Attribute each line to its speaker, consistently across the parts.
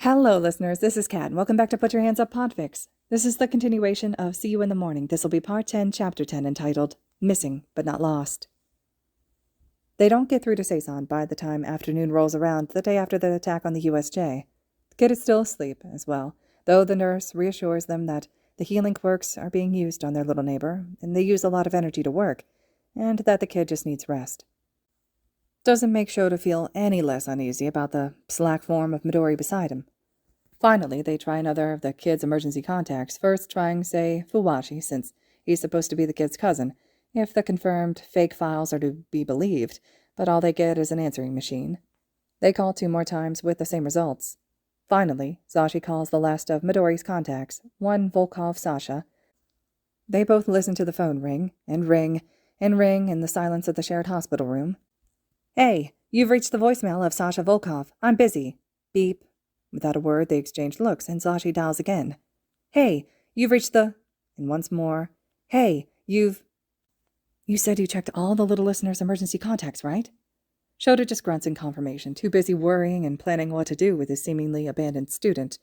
Speaker 1: Hello, listeners. This is Kat, and welcome back to Put Your Hands Up Podfic. This is the continuation of See You in the Morning. This will be Part 10, Chapter 10, entitled Missing But Not Lost. They don't get through to Saison by the time afternoon rolls around the day after the attack on the USJ. The kid is still asleep as well, though the nurse reassures them that the healing quirks are being used on their little neighbor, and they use a lot of energy to work, and that the kid just needs rest. Doesn't make Shota feel any less uneasy about the slack form of Midori beside him. Finally, they try another of the kid's emergency contacts, first trying, say, Fuwashi, since he's supposed to be the kid's cousin, if the confirmed fake files are to be believed, but all they get is an answering machine. They call 2 more times with the same results. Finally, Zashi calls the last of Midori's contacts, one Volkov Sasha. They both listen to the phone ring, and ring, and ring in the silence of the shared hospital room. "Hey, you've reached the voicemail of Sasha Volkov. I'm busy." Beep. Without a word, they exchange looks, and Zashi dials again. "Hey, you've reached the..." And once more. "Hey, you've..." "You said you checked all the little listener's emergency contacts, right?" Shota just grunts in confirmation, too busy worrying and planning what to do with his seemingly abandoned student.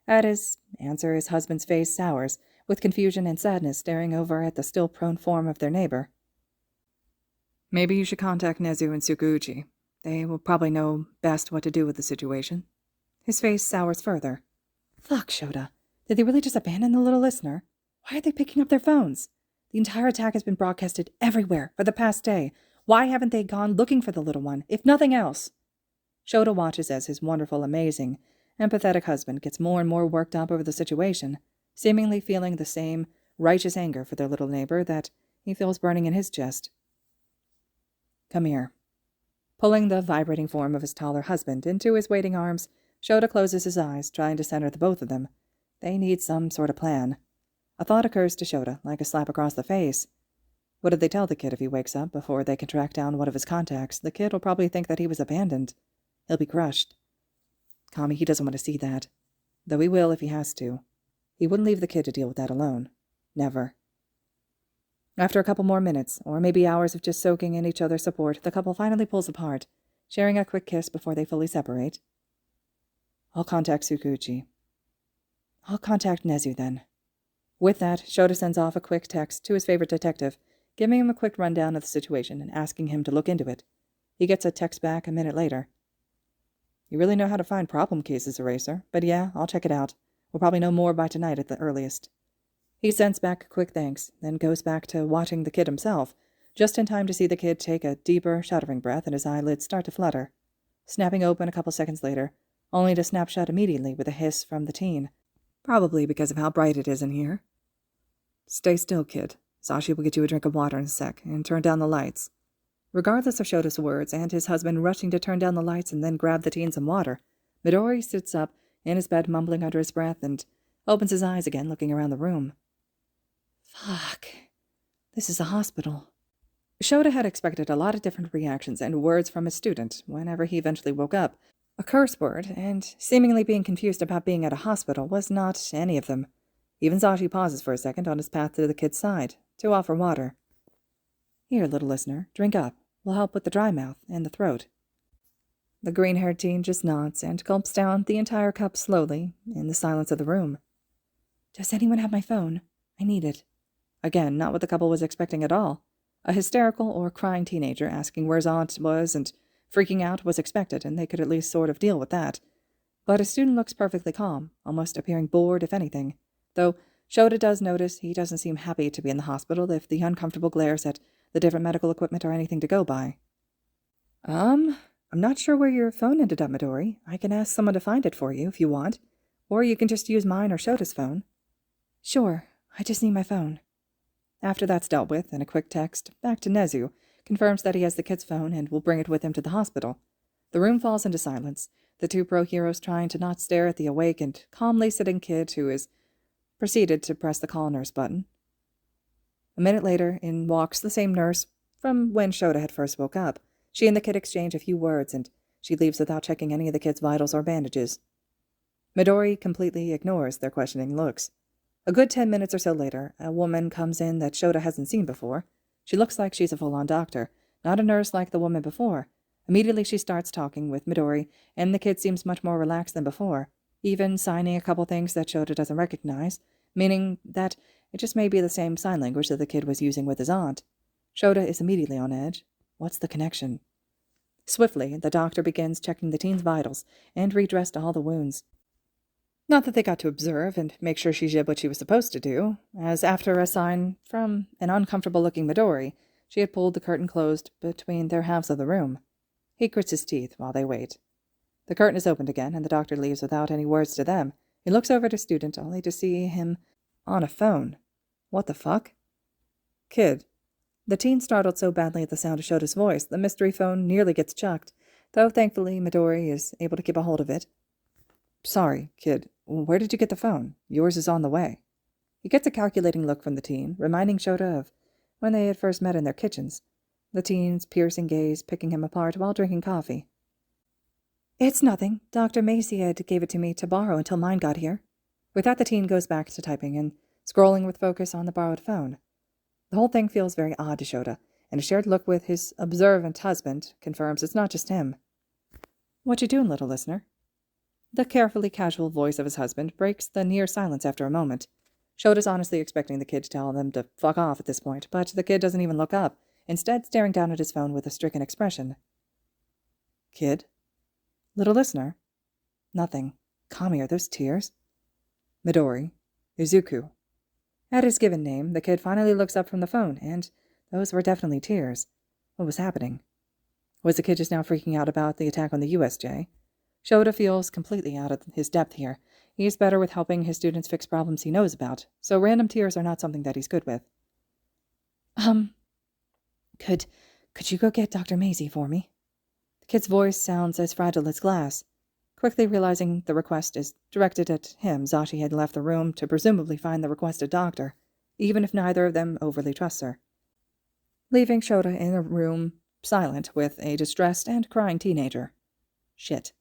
Speaker 1: At his answer, his husband's face sours, with confusion and sadness staring over at the still prone form of their neighbor. "Maybe you should contact Nezu and Tsukuuchi. They will probably know best what to do with the situation." His face sours further. Fuck, Shota. Did they really just abandon the little listener? Why are they picking up their phones? The entire attack has been broadcasted everywhere for the past day. Why haven't they gone looking for the little one, if nothing else? Shota watches as his wonderful, amazing, empathetic husband gets more and more worked up over the situation, seemingly feeling the same righteous anger for their little neighbor that he feels burning in his chest. "Come here." Pulling the vibrating form of his taller husband into his waiting arms, Shota closes his eyes, trying to center the both of them. They need some sort of plan. A thought occurs to Shota, like a slap across the face. What did they tell the kid if he wakes up before they can track down one of his contacts? The kid will probably think that he was abandoned. He'll be crushed. Kami, he doesn't want to see that. Though he will if he has to. He wouldn't leave the kid to deal with that alone. Never. After a couple more minutes, or maybe hours of just soaking in each other's support, the couple finally pulls apart, sharing a quick kiss before they fully separate. "I'll contact Tsukuuchi." "I'll contact Nezu, then." With that, Shota sends off a quick text to his favorite detective, giving him a quick rundown of the situation and asking him to look into it. He gets a text back a minute later. "You really know how to find problem cases, Eraser, but yeah, I'll check it out. We'll probably know more by tonight at the earliest." He sends back a quick thanks, then goes back to watching the kid himself, just in time to see the kid take a deeper, shuddering breath and his eyelids start to flutter, snapping open a couple seconds later, only to snap shut immediately with a hiss from the teen. Probably because of how bright it is in here. "Stay still, kid. Zashi will get you a drink of water in a sec, and turn down the lights." Regardless of Shota's words and his husband rushing to turn down the lights and then grab the teen some water, Midori sits up in his bed mumbling under his breath and opens his eyes again, looking around the room. Fuck. This is a hospital. Shota had expected a lot of different reactions and words from his student whenever he eventually woke up. A curse word, and seemingly being confused about being at a hospital was not any of them. Even Zashi pauses for a second on his path to the kid's side, to offer water. "Here, little listener, drink up. Will help with the dry mouth and the throat." The green-haired teen just nods and gulps down the entire cup slowly, in the silence of the room. "Does anyone have my phone? I need it." Again, not what the couple was expecting at all. A hysterical or crying teenager asking where his aunt was and freaking out was expected, and they could at least sort of deal with that. But his student looks perfectly calm, almost appearing bored if anything, though Shota does notice he doesn't seem happy to be in the hospital if the uncomfortable glares at the different medical equipment are anything to go by. I'm not sure where your phone ended up, Midori. I can ask someone to find it for you if you want, or you can just use mine or Shota's phone." "Sure, I just need my phone." After that's dealt with, and a quick text back to Nezu confirms that he has the kid's phone and will bring it with him to the hospital. The room falls into silence, the two pro-heroes trying to not stare at the awake and calmly sitting kid who is proceeded to press the call nurse button. A minute later, in walks the same nurse from when Shota had first woke up. She and the kid exchange a few words, and she leaves without checking any of the kid's vitals or bandages. Midori completely ignores their questioning looks. A good 10 minutes or so later, a woman comes in that Shota hasn't seen before. She looks like she's a full-on doctor, not a nurse like the woman before. Immediately she starts talking with Midori, and the kid seems much more relaxed than before. even signing a couple things that Shota doesn't recognize, meaning that it just may be the same sign language that the kid was using with his aunt. Shota is immediately on edge. What's the connection? Swiftly, the doctor begins checking the teen's vitals and redressed all the wounds. Not that they got to observe and make sure she did what she was supposed to do, as after a sign from an uncomfortable-looking Midori, she had pulled the curtain closed between their halves of the room. He grits his teeth while they wait. The curtain is opened again, and the doctor leaves without any words to them. He looks over at his student, only to see him on a phone. What the fuck? Kid. The teen startled so badly at the sound of Shota's voice, the mystery phone nearly gets chucked, though thankfully Midori is able to keep a hold of it. Sorry, kid. Where did you get the phone? Yours is on the way. He gets a calculating look from the teen, reminding Shota of when they had first met in their kitchens, the teen's piercing gaze picking him apart while drinking coffee. It's nothing. Dr. Macy had gave it to me to borrow until mine got here. With that, the teen goes back to typing and scrolling with focus on the borrowed phone. The whole thing feels very odd to Shota, and a shared look with his observant husband confirms it's not just him. What you doing, little listener? The carefully casual voice of his husband breaks the near silence after a moment. Shota's honestly expecting the kid to tell them to fuck off at this point, but the kid doesn't even look up, instead staring down at his phone with a stricken expression. Kid? Little listener? Nothing. Kami, are those tears? Midori. Izuku. At his given name, the kid finally looks up from the phone, and those were definitely tears. What was happening? Was the kid just now freaking out about the attack on the USJ? Shota feels completely out of his depth here. He's better with helping his students fix problems he knows about, so random tears are not something that he's good with. Could you go get Dr. Macy for me? The kid's voice sounds as fragile as glass. Quickly realizing the request is directed at him, Zashi had left the room to presumably find the requested doctor, even if neither of them overly trusts her. Leaving Shota in a room, silent, with a distressed and crying teenager. Shit.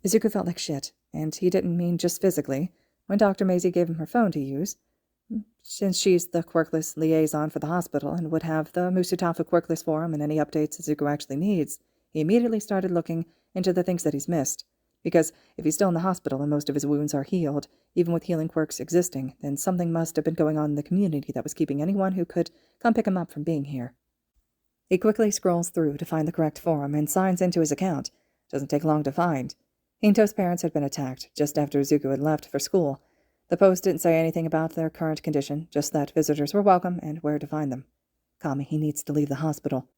Speaker 1: Izuku felt like shit, and he didn't mean just physically, when Dr. Macy gave him her phone to use. Since she's the Quirkless liaison for the hospital and would have the Musutafu Quirkless forum and any updates Izuku actually needs, he immediately started looking into the things that he's missed. Because if he's still in the hospital and most of his wounds are healed, even with healing quirks existing, then something must have been going on in the community that was keeping anyone who could come pick him up from being here. He quickly scrolls through to find the correct forum and signs into his account. Doesn't take long to find. Hinto's parents had been attacked just after Izuku had left for school. The post didn't say anything about their current condition, just that visitors were welcome and where to find them. Kami, he needs to leave the hospital.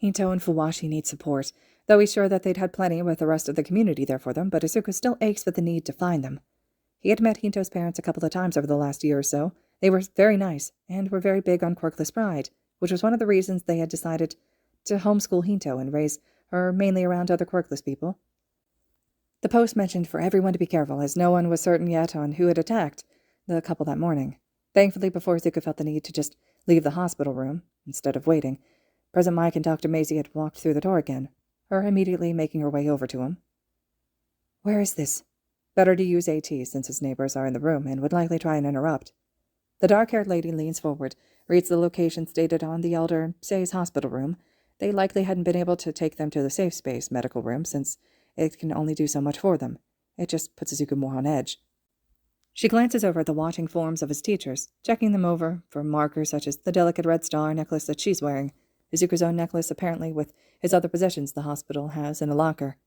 Speaker 1: Hinto and Fuwashi need support, though he's sure that they'd had plenty with the rest of the community there for them, but Izuku still aches with the need to find them. He had met Hinto's parents a couple of times over the last year or so. They were very nice, and were very big on Quirkless pride, which was one of the reasons they had decided to homeschool Hinto and raise her mainly around other Quirkless people. The post mentioned for everyone to be careful, as no one was certain yet on who had attacked the couple that morning. Thankfully, before Izuku felt the need to just leave the hospital room, instead of waiting, President Mike and Dr. Macy had walked through the door again, her immediately making her way over to him. Where is this? Better to use AT, since his neighbors are in the room and would likely try and interrupt. The dark-haired lady leans forward, reads the location stated on the elder Say's hospital room. They likely hadn't been able to take them to the safe space medical room, since it can only do so much for them. It just puts Izuku more on edge. She glances over at the watching forms of his teachers, checking them over for markers such as the delicate red star necklace that she's wearing, Izuku's own necklace apparently with his other possessions the hospital has in a locker.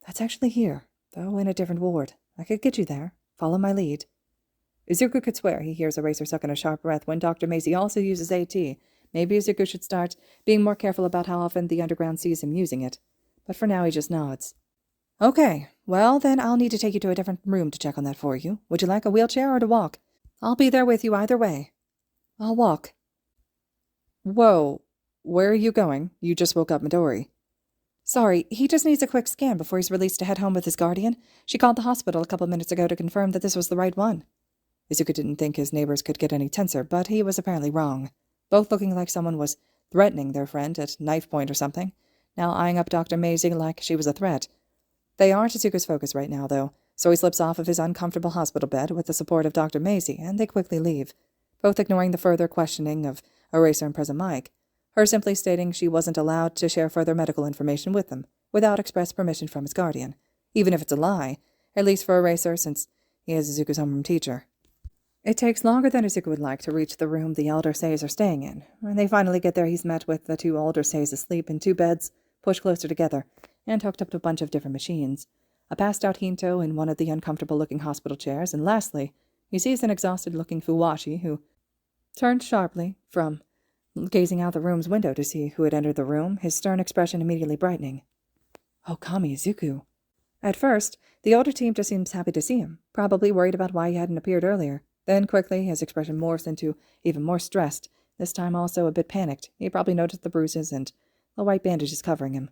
Speaker 1: That's actually here, though in a different ward. I could get you there. Follow my lead. Izuku could swear he hears Eraser suck in a sharp breath when Dr. Macy also uses AT. Maybe Izuku should start being more careful about how often the underground sees him using it. But for now he just nods. Okay, well then I'll need to take you to a different room to check on that for you. Would you like a wheelchair or to walk? I'll be there with you either way. I'll walk. Whoa, where are you going? You just woke up Midori. Sorry, he just needs a quick scan before he's released to head home with his guardian. She called the hospital a couple minutes ago to confirm that this was the right one. Izuku didn't think his neighbors could get any tenser, but he was apparently wrong. Both looking like someone was threatening their friend at knife point or something, now eyeing up Dr. Macy like she was a threat. They aren't Izuku's focus right now, though, so he slips off of his uncomfortable hospital bed with the support of Dr. Macy, and they quickly leave, both ignoring the further questioning of Eraser and President Mike, her simply stating she wasn't allowed to share further medical information with them, without express permission from his guardian, even if it's a lie, at least for Eraser, since he is Izuku's homeroom teacher. It takes longer than Izuku would like to reach the room the elder Seis are staying in. When they finally get there, he's met with the two older Seis asleep in two beds, pushed closer together, and hooked up to a bunch of different machines. A passed-out Hinto in one of the uncomfortable-looking hospital chairs, and lastly, he sees an exhausted-looking Fuwashi who turned sharply from gazing out the room's window to see who had entered the room, his stern expression immediately brightening. "Oh, Kami, Izuku." At first, the older team just seems happy to see him, probably worried about why he hadn't appeared earlier. Then, quickly, his expression morphs into even more stressed, this time also a bit panicked. He probably noticed the bruises and the white bandages covering him.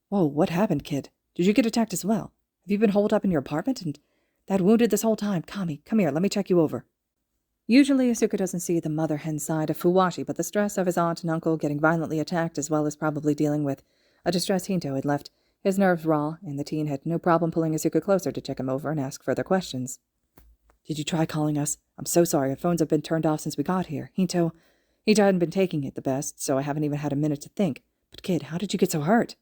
Speaker 1: "Whoa, what happened, kid? Did you get attacked as well? Have you been holed up in your apartment and that wounded this whole time? Kami, come here, let me check you over." Usually, Izuku doesn't see the mother hen side of Fuwashi, but the stress of his aunt and uncle getting violently attacked, as well as probably dealing with a distressed Hinto, had left his nerves raw, and the teen had no problem pulling Izuku closer to check him over and ask further questions. "Did you try calling us? I'm so sorry, our phones have been turned off since we got here. Hinto hadn't been taking it the best, so I haven't even had a minute to think. But kid, how did you get so hurt?"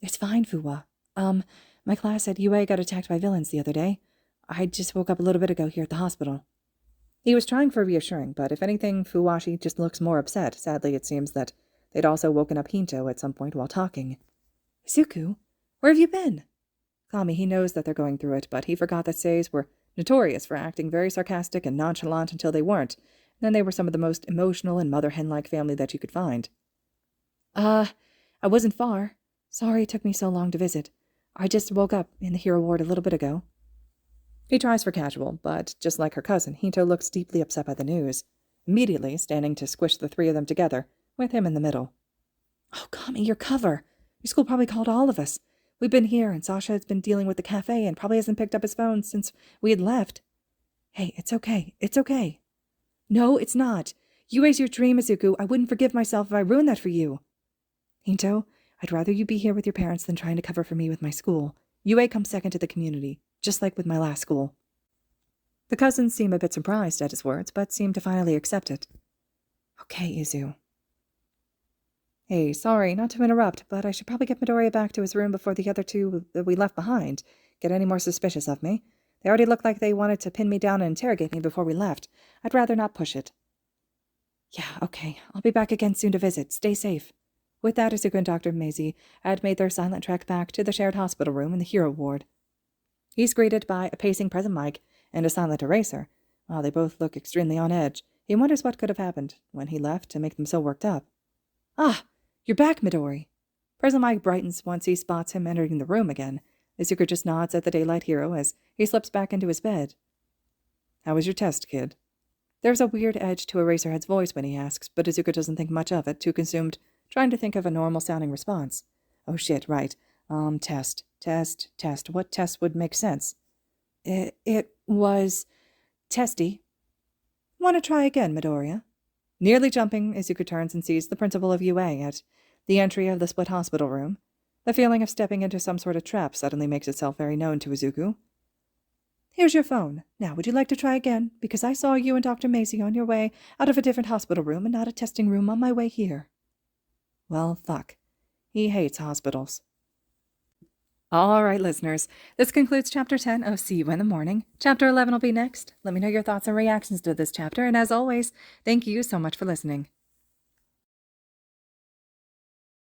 Speaker 1: "It's fine, Fuwa. My class at UA got attacked by villains the other day. I just woke up a little bit ago here at the hospital." He was trying for reassuring, but if anything, Fuwashi just looks more upset. Sadly, it seems that they'd also woken up Hinto at some point while talking. "Izuku, where have you been?" Kami, he knows that they're going through it, but he forgot that Seis were notorious for acting very sarcastic and nonchalant until they weren't. Then they were some of the most emotional and mother hen-like family that you could find. I wasn't far. Sorry it took me so long to visit. I just woke up in the hero ward a little bit ago." He tries for casual, but just like her cousin, Hinto looks deeply upset by the news, immediately standing to squish the three of them together, with him in the middle. "Oh, Kami, your cover. Your school probably called all of us. We've been here, and Sasha has been dealing with the cafe and probably hasn't picked up his phone since we had left." "Hey, it's okay. It's okay." "No, it's not. UA's your dream, Izuku. I wouldn't forgive myself if I ruined that for you." "Hinto, I'd rather you be here with your parents than trying to cover for me with my school. UA comes second to the community, just like with my last school." The cousins seem a bit surprised at his words, but seem to finally accept it. "Okay, Izu." "Hey, sorry, not to interrupt, but I should probably get Midoriya back to his room before the other two that we left behind get any more suspicious of me. They already looked like they wanted to pin me down and interrogate me before we left. I'd rather not push it." "Yeah, okay. I'll be back again soon to visit. Stay safe." With that, Izuku and Dr. Maisie had made their silent trek back to the shared hospital room in the hero ward. He's greeted by a pacing present Mike and a silent Eraser. While they both look extremely on edge, he wonders what could have happened when he left to make them so worked up. "Ah, you're back, Midori." Present Mike brightens once he spots him entering the room again. Izuku just nods at the daylight hero as he slips back into his bed. "How was your test, kid?" There's a weird edge to Eraserhead's voice when he asks, but Izuku doesn't think much of it, too consumed trying to think of a normal-sounding response. "Oh shit, right. Test. What test would make sense?" It was testy." "Want to try again, Midoriya?" Nearly jumping, Izuku turns and sees the principal of UA at the entry of the split hospital room. The feeling of stepping into some sort of trap suddenly makes itself very known to Izuku. "Here's your phone. Now, would you like to try again? Because I saw you and Dr. Maisie on your way out of a different hospital room and not a testing room on my way here." Well, fuck. He hates hospitals. All right, listeners. This concludes Chapter 10 of See You in the Morning. Chapter 11 will be next. Let me know your thoughts and reactions to this chapter, and as always, thank you so much for listening.